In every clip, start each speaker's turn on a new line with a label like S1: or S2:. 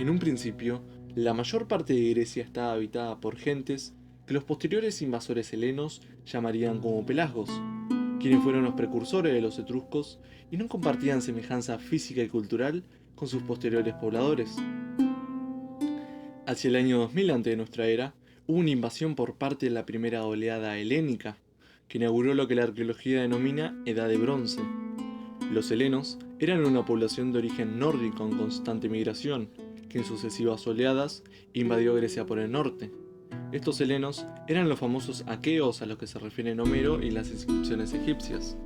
S1: En un principio, la mayor parte de Grecia estaba habitada por gentes que los posteriores invasores helenos llamarían como pelasgos, quienes fueron los precursores de los etruscos y no compartían semejanza física y cultural con sus posteriores pobladores. Hacia el año 2000 antes de nuestra era, hubo una invasión por parte de la primera oleada helénica, que inauguró lo que la arqueología denomina Edad de Bronce. Los helenos eran una población de origen nórdico en constante migración, que en sucesivas oleadas invadió Grecia por el norte. Estos helenos eran los famosos aqueos a los que se refieren Homero y las inscripciones egipcias.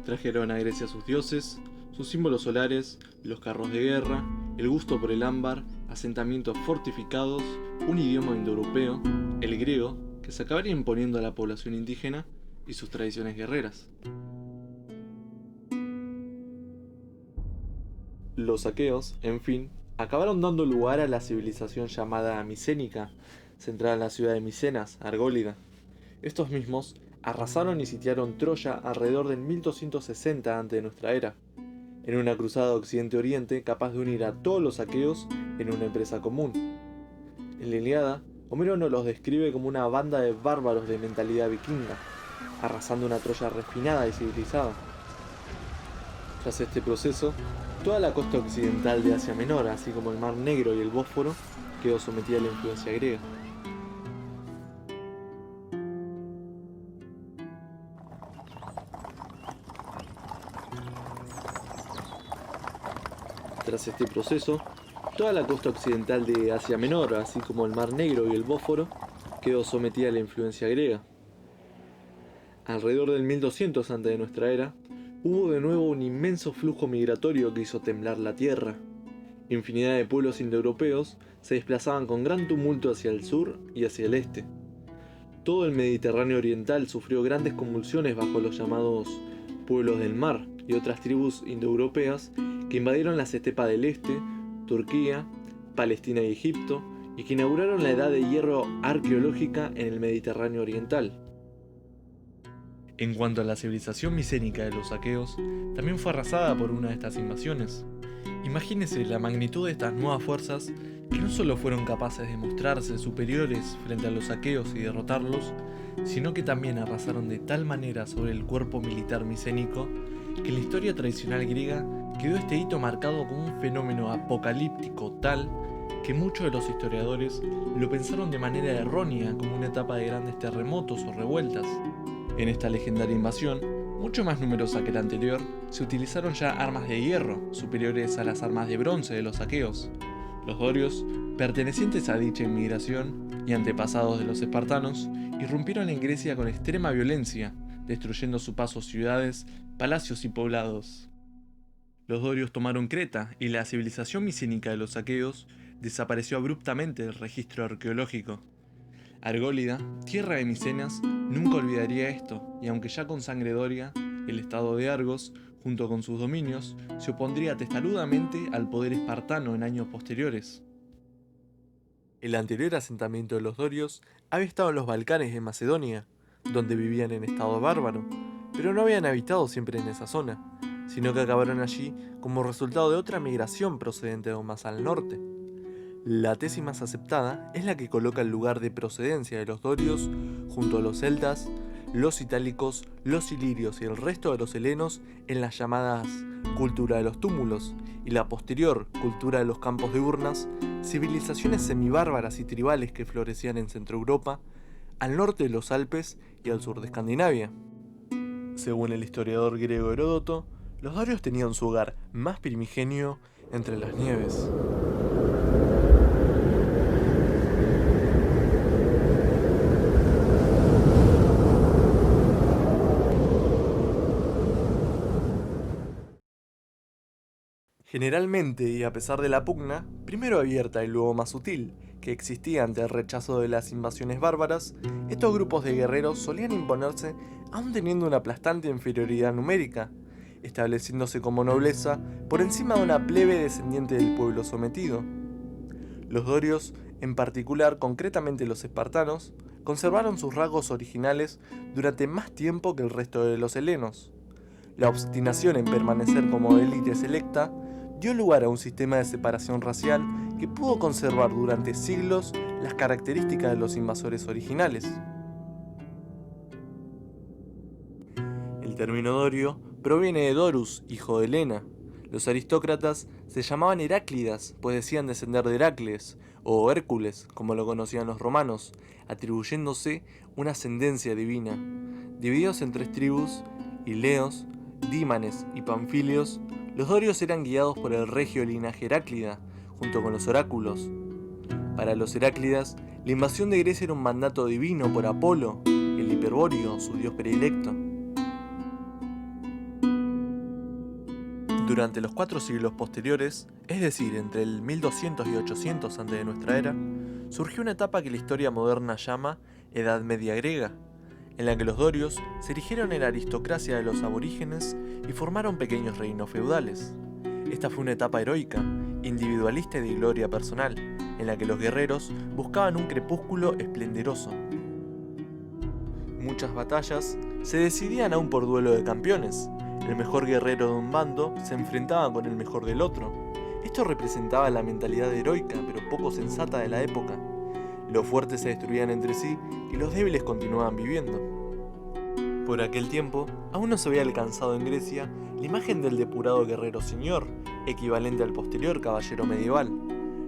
S1: Trajeron a Grecia sus dioses, sus símbolos solares, los carros de guerra, el gusto por el ámbar, asentamientos fortificados, un idioma indoeuropeo, el griego, que se acabaría imponiendo a la población indígena, y sus tradiciones guerreras. Los aqueos, en fin, acabaron dando lugar a la civilización llamada micénica, centrada en la ciudad de Micenas, Argólida. Estos mismos arrasaron y sitiaron Troya alrededor del 1260 a.C. de nuestra era, en una cruzada occidente-oriente capaz de unir a todos los aqueos en una empresa común. En la Ilíada, Homero nos los describe como una banda de bárbaros de mentalidad vikinga, arrasando una Troya refinada y civilizada. Tras este proceso, toda la costa occidental de Asia Menor, así como el Mar Negro y el Bósforo, quedó sometida a la influencia griega. Tras este proceso, toda la costa occidental de Asia Menor, así como el Mar Negro y el Bósforo, quedó sometida a la influencia griega. Alrededor del 1200 antes de nuestra era, hubo de nuevo un inmenso flujo migratorio que hizo temblar la tierra. Infinidad de pueblos indoeuropeos se desplazaban con gran tumulto hacia el sur y hacia el este. Todo el Mediterráneo oriental sufrió grandes convulsiones bajo los llamados pueblos del mar y otras tribus indoeuropeas que invadieron las estepas del este, Turquía, Palestina y Egipto, y que inauguraron la edad de hierro arqueológica en el Mediterráneo oriental. En cuanto a la civilización micénica de los aqueos, también fue arrasada por una de estas invasiones. Imagínense la magnitud de estas nuevas fuerzas que no solo fueron capaces de mostrarse superiores frente a los aqueos y derrotarlos, sino que también arrasaron de tal manera sobre el cuerpo militar micénico que en la historia tradicional griega quedó este hito marcado como un fenómeno apocalíptico tal que muchos de los historiadores lo pensaron de manera errónea como una etapa de grandes terremotos o revueltas. En esta legendaria invasión, mucho más numerosa que la anterior, se utilizaron ya armas de hierro, superiores a las armas de bronce de los aqueos. Los dorios, pertenecientes a dicha inmigración y antepasados de los espartanos, irrumpieron en Grecia con extrema violencia, destruyendo a su paso ciudades, palacios y poblados. Los dorios tomaron Creta y la civilización micénica de los aqueos desapareció abruptamente del registro arqueológico. Argólida, tierra de Micenas, nunca olvidaría esto, y aunque ya con sangre doria, el estado de Argos, junto con sus dominios, se opondría testarudamente al poder espartano en años posteriores. El anterior asentamiento de los dorios había estado en los Balcanes de Macedonia, donde vivían en estado bárbaro, pero no habían habitado siempre en esa zona, sino que acabaron allí como resultado de otra migración procedente de más al norte. La tesis más aceptada es la que coloca el lugar de procedencia de los dorios junto a los celtas, los itálicos, los ilirios y el resto de los helenos en las llamadas cultura de los túmulos y la posterior cultura de los campos de urnas, civilizaciones semibárbaras y tribales que florecían en Centro Europa, al norte de los Alpes y al sur de Escandinavia. Según el historiador griego Heródoto, los dorios tenían su hogar más primigenio entre las nieves. Generalmente, y a pesar de la pugna, primero abierta y luego más sutil, que existía ante el rechazo de las invasiones bárbaras, estos grupos de guerreros solían imponerse aún teniendo una aplastante inferioridad numérica, estableciéndose como nobleza por encima de una plebe descendiente del pueblo sometido. Los dorios, en particular concretamente los espartanos, conservaron sus rasgos originales durante más tiempo que el resto de los helenos. La obstinación en permanecer como élite selecta dio lugar a un sistema de separación racial que pudo conservar durante siglos las características de los invasores originales. El término dorio proviene de Dorus, hijo de Helena. Los aristócratas se llamaban Heráclidas, pues decían descender de Heracles, o Hércules, como lo conocían los romanos, atribuyéndose una ascendencia divina. Divididos en 3 tribus, Ileos, Dímanes y Panfilios, los dorios eran guiados por el regio linaje Heráclida, junto con los oráculos. Para los Heráclidas, la invasión de Grecia era un mandato divino por Apolo, el hiperbóreo, su dios predilecto. Durante los 4 siglos posteriores, es decir, entre el 1200 y 800 a.C., surgió una etapa que la historia moderna llama Edad Media Griega, en la que los dorios se erigieron en la aristocracia de los aborígenes y formaron pequeños reinos feudales. Esta fue una etapa heroica, individualista y de gloria personal, en la que los guerreros buscaban un crepúsculo esplendoroso. Muchas batallas se decidían aún por duelo de campeones. El mejor guerrero de un bando se enfrentaba con el mejor del otro. Esto representaba la mentalidad heroica, pero poco sensata de la época. Los fuertes se destruían entre sí y los débiles continuaban viviendo. Por aquel tiempo, aún no se había alcanzado en Grecia la imagen del depurado guerrero señor, equivalente al posterior caballero medieval.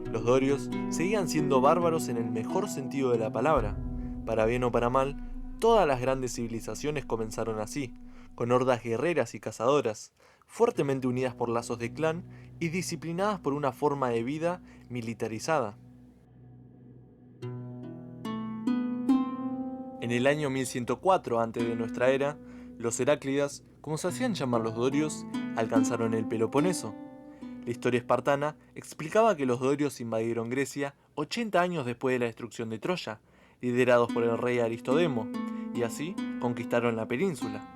S1: Los dorios seguían siendo bárbaros en el mejor sentido de la palabra. Para bien o para mal, todas las grandes civilizaciones comenzaron así, con hordas guerreras y cazadoras, fuertemente unidas por lazos de clan y disciplinadas por una forma de vida militarizada. En el año 1104 a.C., los Heráclidas, como se hacían llamar los dorios, alcanzaron el Peloponeso. La historia espartana explicaba que los dorios invadieron Grecia 80 años después de la destrucción de Troya, liderados por el rey Aristodemo, y así conquistaron la península.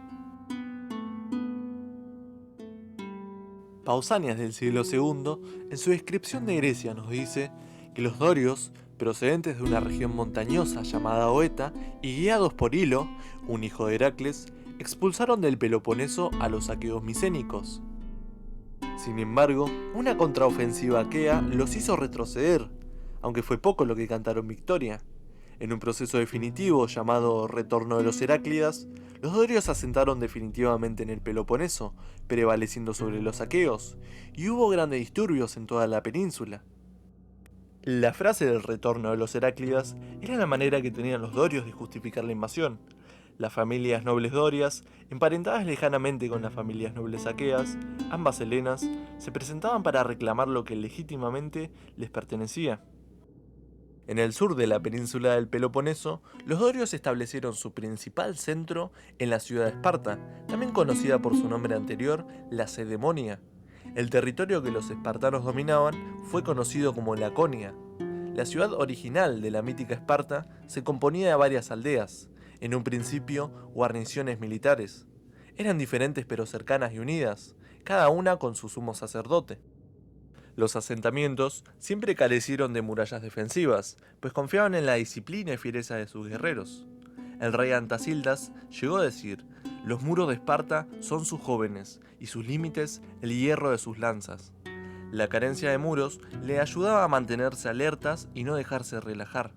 S1: Pausanias del siglo II, en su descripción de Grecia, nos dice que los dorios, procedentes de una región montañosa llamada Oeta y guiados por Hilo, un hijo de Heracles, expulsaron del Peloponeso a los aqueos micénicos. Sin embargo, una contraofensiva aquea los hizo retroceder, aunque fue poco lo que cantaron victoria. En un proceso definitivo llamado Retorno de los Heráclidas, los dorios asentaron definitivamente en el Peloponeso, prevaleciendo sobre los aqueos, y hubo grandes disturbios en toda la península. La frase del retorno de los Heráclidas era la manera que tenían los dorios de justificar la invasión. Las familias nobles dorias, emparentadas lejanamente con las familias nobles aqueas, ambas helenas, se presentaban para reclamar lo que legítimamente les pertenecía. En el sur de la península del Peloponeso, los dorios establecieron su principal centro en la ciudad de Esparta, también conocida por su nombre anterior, Lacedemonia. El territorio que los espartanos dominaban fue conocido como Laconia. La ciudad original de la mítica Esparta se componía de varias aldeas, en un principio guarniciones militares. Eran diferentes pero cercanas y unidas, cada una con su sumo sacerdote. Los asentamientos siempre carecieron de murallas defensivas, pues confiaban en la disciplina y fiereza de sus guerreros. El rey Antasildas llegó a decir: «Los muros de Esparta son sus jóvenes, y sus límites el hierro de sus lanzas». La carencia de muros le ayudaba a mantenerse alertas y no dejarse relajar.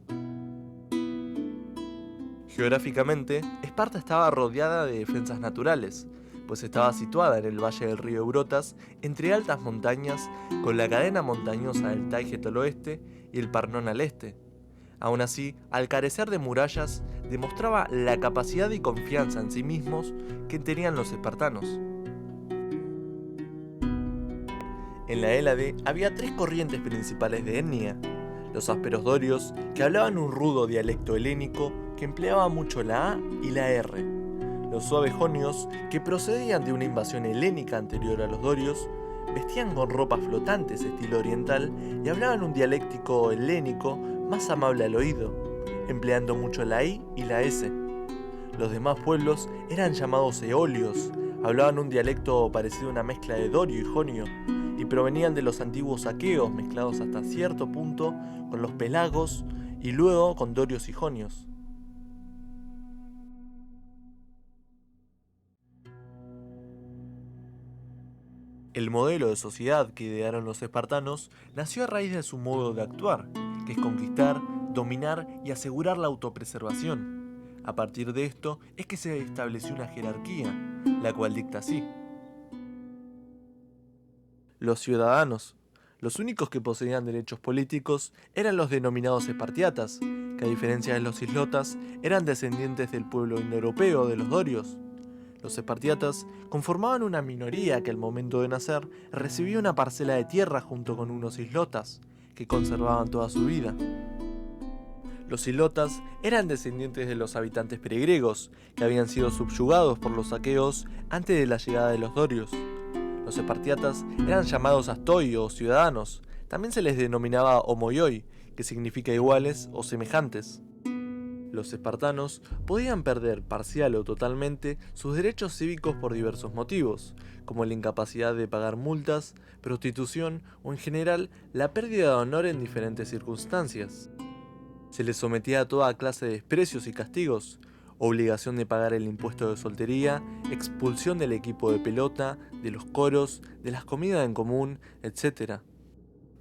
S1: Geográficamente, Esparta estaba rodeada de defensas naturales, pues estaba situada en el valle del río Eurotas, entre altas montañas, con la cadena montañosa del Táiget al oeste y el Parnón al este. Aún así, al carecer de murallas, demostraba la capacidad y confianza en sí mismos que tenían los espartanos. En la Hélade había 3 corrientes principales de etnia: los ásperos dorios, que hablaban un rudo dialecto helénico que empleaba mucho la A y la R; los suaves jonios, que procedían de una invasión helénica anterior a los dorios, vestían con ropas flotantes estilo oriental y hablaban un dialéctico helénico más amable al oído, empleando mucho la I y la S. Los demás pueblos eran llamados eolios, hablaban un dialecto parecido a una mezcla de dorio y jonio, y provenían de los antiguos aqueos mezclados hasta cierto punto con los pelagos y luego con dorios y jonios. El modelo de sociedad que idearon los espartanos nació a raíz de su modo de actuar, que es conquistar, dominar y asegurar la autopreservación. A partir de esto es que se estableció una jerarquía, la cual dicta así. Los ciudadanos. Los únicos que poseían derechos políticos eran los denominados espartiatas, que a diferencia de los islotas, eran descendientes del pueblo indoeuropeo de los dorios. Los espartiatas conformaban una minoría que al momento de nacer recibía una parcela de tierra junto con unos islotas, que conservaban toda su vida. Los islotas eran descendientes de los habitantes peregregos, que habían sido subyugados por los aqueos antes de la llegada de los dorios. Los espartiatas eran llamados astoi o ciudadanos, también se les denominaba homoioi, que significa iguales o semejantes. Los espartanos podían perder parcial o totalmente sus derechos cívicos por diversos motivos, como la incapacidad de pagar multas, prostitución o en general la pérdida de honor en diferentes circunstancias. Se les sometía a toda clase de desprecios y castigos, obligación de pagar el impuesto de soltería, expulsión del equipo de pelota, de los coros, de las comidas en común, etc.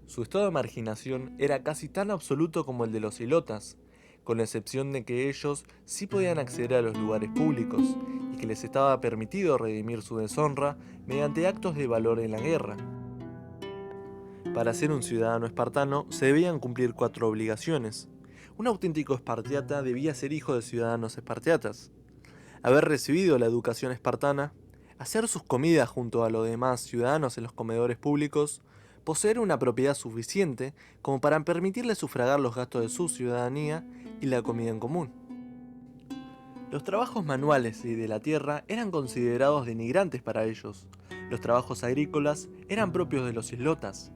S1: Su estado de marginación era casi tan absoluto como el de los ilotas, con la excepción de que ellos sí podían acceder a los lugares públicos y que les estaba permitido redimir su deshonra mediante actos de valor en la guerra. Para ser un ciudadano espartano se debían cumplir 4 obligaciones. Un auténtico espartiata debía ser hijo de ciudadanos espartiatas, haber recibido la educación espartana, hacer sus comidas junto a los demás ciudadanos en los comedores públicos, poseer una propiedad suficiente como para permitirle sufragar los gastos de su ciudadanía y la comida en común. Los trabajos manuales y de la tierra eran considerados denigrantes para ellos. Los trabajos agrícolas eran propios de los islotas.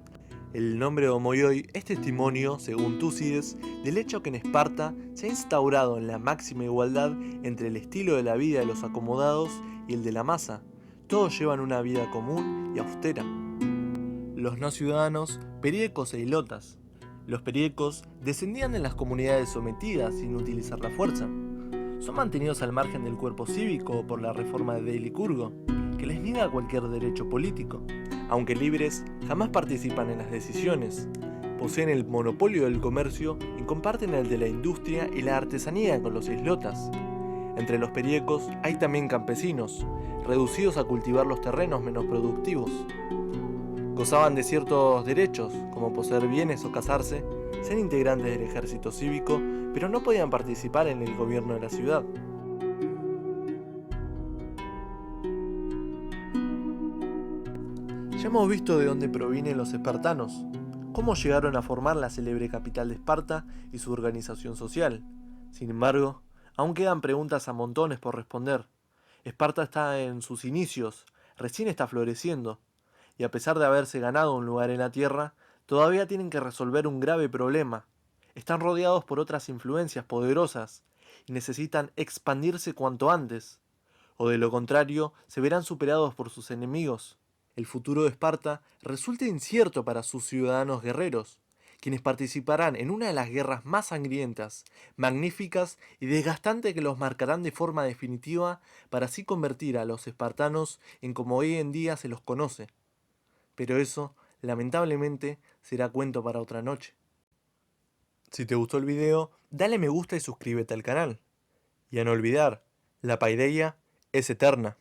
S1: El nombre de homoioi es testimonio, según Túcides, del hecho que en Esparta se ha instaurado en la máxima igualdad entre el estilo de la vida de los acomodados y el de la masa. Todos llevan una vida común y austera. Los no ciudadanos, periecos e ilotas. Los periecos descendían de las comunidades sometidas sin utilizar la fuerza. Son mantenidos al margen del cuerpo cívico por la reforma de Licurgo, que les niega cualquier derecho político. Aunque libres, jamás participan en las decisiones. Poseen el monopolio del comercio y comparten el de la industria y la artesanía con los islotas. Entre los periecos hay también campesinos, reducidos a cultivar los terrenos menos productivos. Gozaban de ciertos derechos, como poseer bienes o casarse, ser integrantes del ejército cívico, pero no podían participar en el gobierno de la ciudad. Ya hemos visto de dónde provienen los espartanos, cómo llegaron a formar la célebre capital de Esparta y su organización social. Sin embargo, aún quedan preguntas a montones por responder. Esparta está en sus inicios, recién está floreciendo, y a pesar de haberse ganado un lugar en la tierra, todavía tienen que resolver un grave problema. Están rodeados por otras influencias poderosas y necesitan expandirse cuanto antes, o de lo contrario se verán superados por sus enemigos. El futuro de Esparta resulta incierto para sus ciudadanos guerreros, quienes participarán en una de las guerras más sangrientas, magníficas y desgastantes que los marcarán de forma definitiva para así convertir a los espartanos en como hoy en día se los conoce. Pero eso, lamentablemente, será cuento para otra noche. Si te gustó el video, dale me gusta y suscríbete al canal. Y a no olvidar, la paideia es eterna.